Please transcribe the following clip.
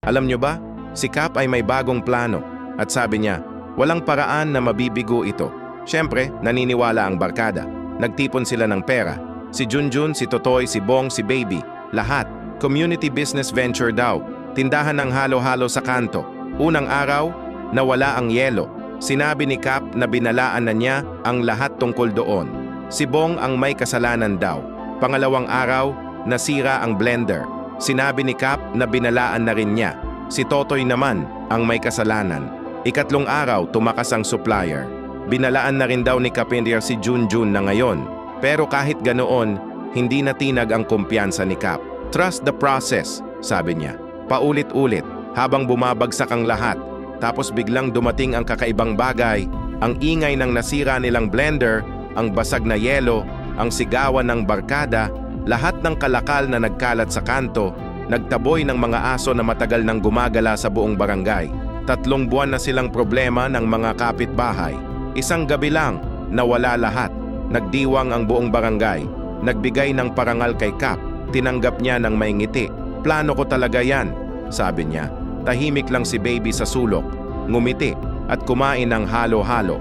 Alam nyo ba, si Cap ay may bagong plano at sabi niya, walang paraan na mabibigo ito. Siyempre, naniniwala ang barkada. Nagtipon sila ng pera. Si Junjun, si Totoy, si Bong, si Baby, lahat. Community business venture daw. Tindahan ng halo-halo sa kanto. Unang araw, nawala ang yelo. Sinabi ni Cap na binalaan na niya ang lahat tungkol doon. Si Bong ang may kasalanan daw. Pangalawang araw, nasira ang blender. Sinabi ni Cap na binalaan na rin niya. Si Totoy naman ang may kasalanan. Ikatlong araw, tumakas ang supplier. Binalaan na rin daw ni Capindia si Junjun na ngayon. Pero kahit ganoon, hindi natinag ang kumpiyansa ni Cap. Trust the process, sabi niya. Paulit-ulit, habang bumabagsak ang lahat. Tapos biglang dumating ang kakaibang bagay, ang ingay ng nasira nilang blender, ang basag na yelo, ang sigawan ng barkada, lahat ng kalakal na nagkalat sa kanto, nagtaboy ng mga aso na matagal nang gumagala sa buong barangay. 3 buwan na silang problema ng mga kapitbahay. Isang gabi lang, nawala lahat. Nagdiwang ang buong barangay. Nagbigay ng parangal kay Cap. Tinanggap niya ng may ngiti. Plano ko talaga yan, sabi niya. Tahimik lang si Baby sa sulok. Ngumiti at kumain ng halo-halo.